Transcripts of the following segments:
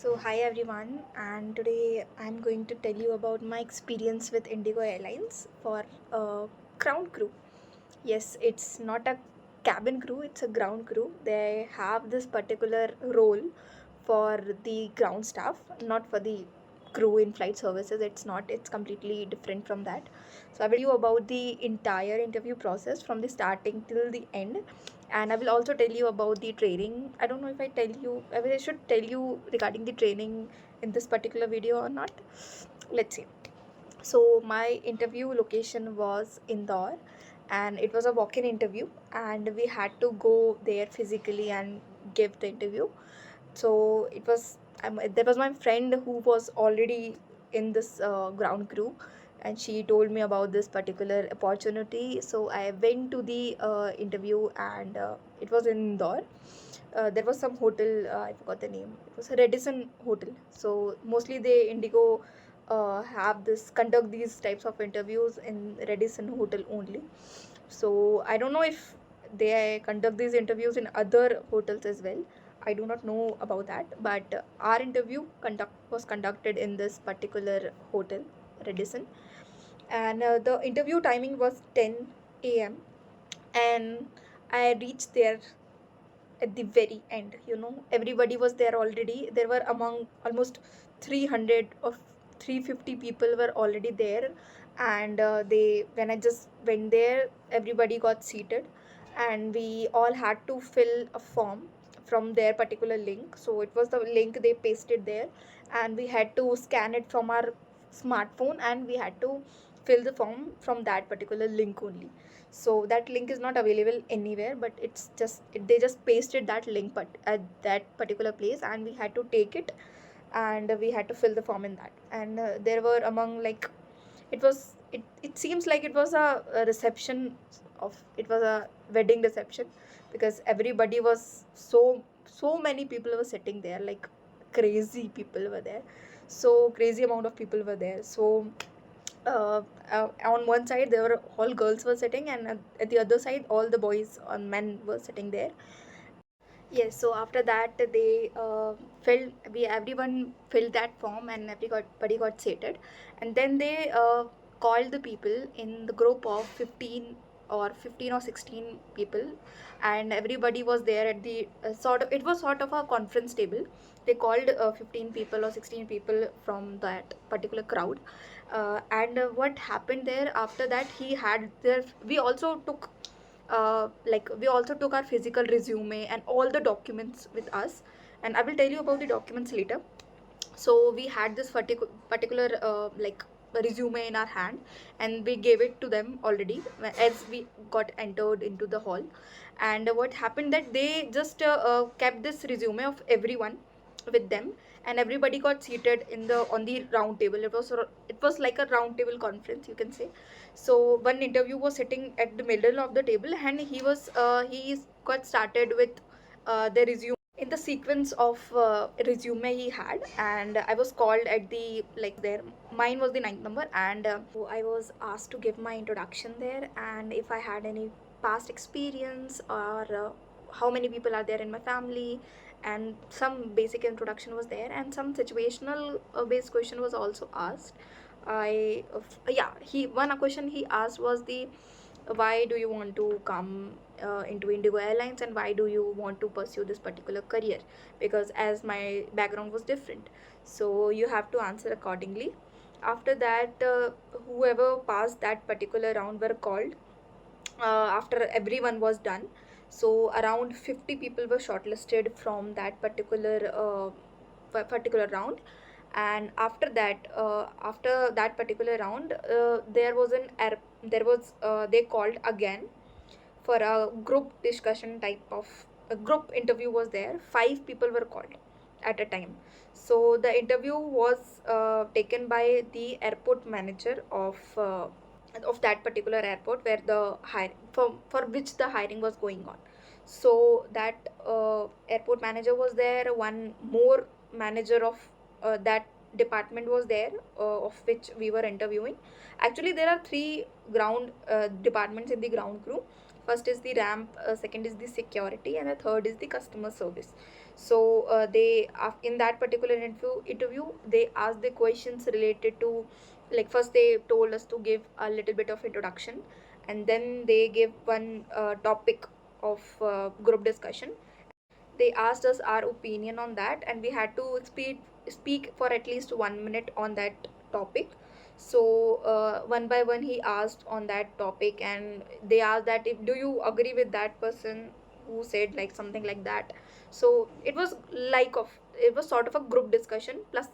Hi everyone, and today I'm going to tell you about my experience with IndiGo Airlines for ground crew. Yes, it's not a cabin crew, it's a ground crew. They have this particular role for the ground staff, not for the crew in flight services. It's not, it's completely different from that. So I will tell you about the entire interview process from the starting till the end, and I will also tell you about the training. I don't know if I should tell you regarding the training in this particular video or not. Let's see. So my interview location was Indore, and it was a walk-in interview, and we had to go there physically and give the interview. So there was my friend who was already in this ground crew, and she told me about this particular opportunity. So I went to the interview, and it was in Indore. There was some hotel, I forgot the name. It was a Redison hotel. So mostly they Indigo have this conduct these types of interviews in Redison hotel only. So I don't know if they conduct these interviews in other hotels as well. I do not know about that, but our interview conduct was conducted in this particular hotel, Redison, and the interview timing was 10 a.m. and I reached there at the very end. Everybody was there already. There were among almost 300 or 350 people were already there, and they when I just went there, everybody got seated, and we all had to fill a form from their particular link. So it was the link they pasted there, and we had to scan it from our smartphone, and we had to fill the form from that particular link only. So that link is not available anywhere, but they just pasted that link but at that particular place, and we had to take it, and we had to fill the form in that. And there were among like it seems like it was a reception of it was a wedding reception, because everybody was so many people were sitting there, like crazy people were there. So crazy amount of people were there. So on one side there were all girls were sitting, and at the other side all the boys and men were sitting there. Yes, so after that they filled we everyone filled that form, and everybody got seated, and then they called the people in the group of 15 or 16 people, and everybody was there at the it was sort of a conference table. They called 15 people or 16 people from that particular crowd, and what happened there after that, he had their we also took we also took our physical resume and all the documents with us, and I will tell you about the documents later. So we had this particular resume in our hand, and we gave it to them already as we got entered into the hall. And what happened that they just kept this resume of everyone with them, and everybody got seated in the on the round table. It was like a round table conference, you can say. So one interview was sitting at the middle of the table, and he got started with the resume in the sequence of resume he had, and I was called at the there. Mine was the ninth number, and so I was asked to give my introduction there, and if I had any past experience, or how many people are there in my family, and some basic introduction was there, and some situational based question was also asked. I Yeah, he one question he asked was the why do you want to come into Indigo Airlines, and why do you want to pursue this particular career, because as my background was different, so you have to answer accordingly. After that, whoever passed that particular round were called after everyone was done. So around 50 people were shortlisted from that particular round. And after that particular round, there was they called again for a group discussion type of a group interview was there. 5 people were called at a time. So the interview was taken by the airport manager of that particular airport where the hiring for which the hiring was going on. So that airport manager was there. One more manager of that department was there, of which we were interviewing. Actually there are three ground departments in the ground crew. First is the ramp, second is the security, and the third is the customer service. So in that particular interview they asked the questions related to, like, first they told us to give a little bit of introduction, and then they gave one topic of group discussion. They asked us our opinion on that, and we had to speak for at least 1 minute on that topic. So one by one he asked on that topic, and they asked that, if do you agree with that person who said like something like that. So it was sort of a group discussion plus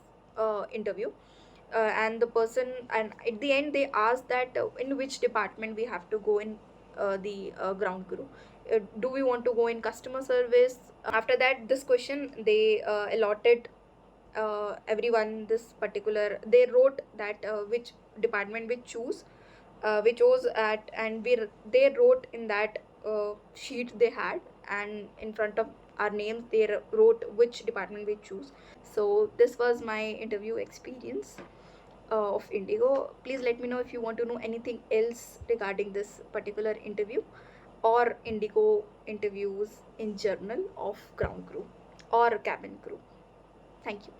interview. And the person, and at the end they asked that in which department we have to go in the ground crew. Do we want to go in customer service? After that this question, they allotted everyone this particular, they wrote that which department we chose at, and they wrote in that sheet they had, and in front of our names they wrote which department we choose. So this was my interview experience of Indigo. Please let me know if you want to know anything else regarding this particular interview, or Indigo interviews in general of ground crew or cabin crew. Thank you.